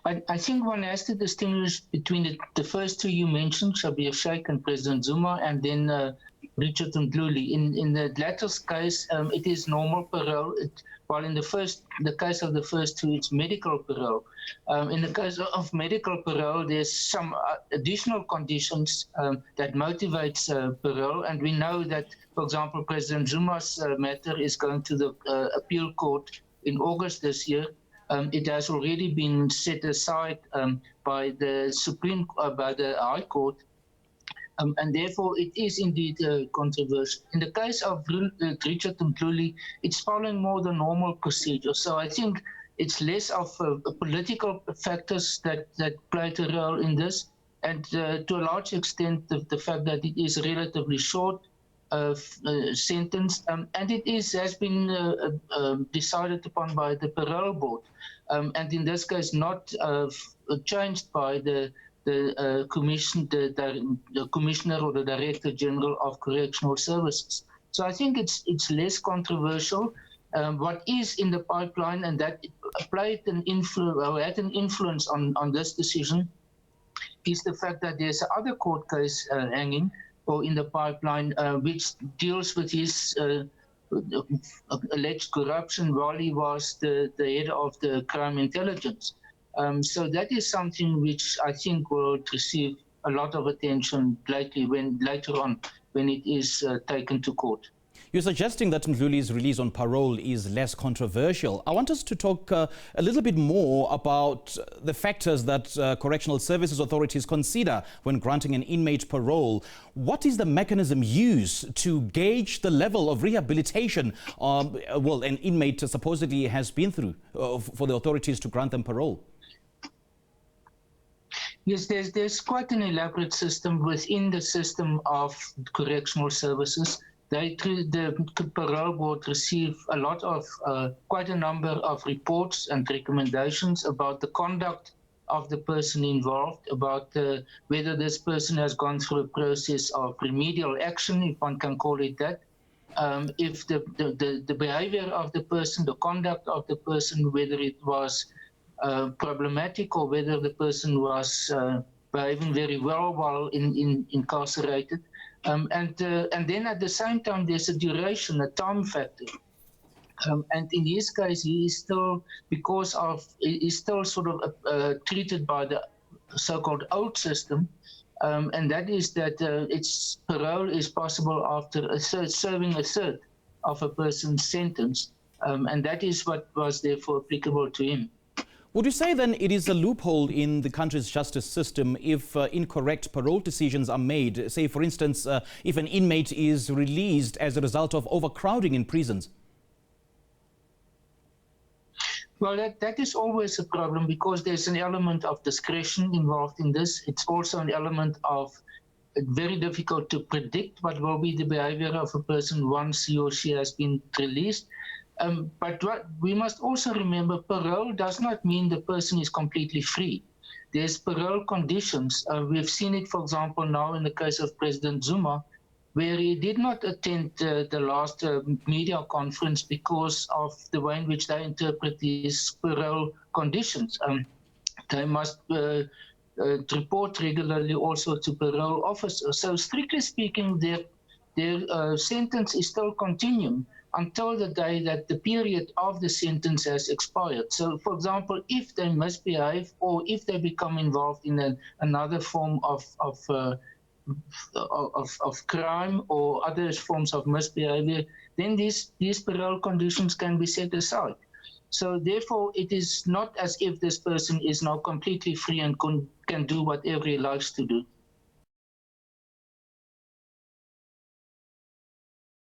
I think one has to distinguish between the first two you mentioned, Shabir Shaik and President Zuma, and then Richard Mdluli. In the latter case, it is normal parole, while in the case of the first two, it's medical parole. In the case of medical parole, there's some additional conditions that motivates parole, and we know that, for example, President Zuma's matter is going to the appeal court in August this year. It has already been set aside by the by the High Court, and therefore it is indeed controversial. In the case of Richard Mdluli, it's following more the normal procedure. So I think it's less of political factors that played a role in this, and to a large extent the fact that it is a relatively short sentence, and it has been decided upon by the parole board, and in this case not changed by the commissioner or the director general of correctional services. So I think it's less controversial. What is in the pipeline, and that played an had an influence on this decision, is the fact that there's another court case hanging or in the pipeline, which deals with his alleged corruption while he was the head of the crime intelligence. So that is something which I think will receive a lot of attention later on when it is taken to court. You're suggesting that Mdluli's release on parole is less controversial. I want us to talk a little bit more about the factors that correctional services authorities consider when granting an inmate parole. What is the mechanism used to gauge the level of rehabilitation an inmate supposedly has been through for the authorities to grant them parole? Yes, there's quite an elaborate system within the system of correctional services. The parole board receive a lot of, quite a number of reports and recommendations about the conduct of the person involved, about whether this person has gone through a process of remedial action, if one can call it that, if the behavior of the person, the conduct of the person, whether it was problematic or whether the person was behaving very well while incarcerated. And then at the same time, there's a duration, a time factor. And in his case, he is still, he's still sort of treated by the so-called old system, and that is that parole is possible after serving a third of a person's sentence, and that is what was therefore applicable to him. Would you say then it is a loophole in the country's justice system if incorrect parole decisions are made? Say, for instance, if an inmate is released as a result of overcrowding in prisons? Well, that is always a problem because there's an element of discretion involved in this. It's also an element of very difficult to predict what will be the behavior of a person once he or she has been released. But what we must also remember, parole does not mean the person is completely free. There's parole conditions. We've seen it, for example, now in the case of President Zuma, where he did not attend the last media conference because of the way in which they interpret these parole conditions. They must report regularly also to parole officers. So strictly speaking, their sentence is still continuing until the day that the period of the sentence has expired. So, for example, if they misbehave or if they become involved in another form of crime or other forms of misbehavior, then these parole conditions can be set aside. So, therefore, it is not as if this person is now completely free and can do whatever he likes to do.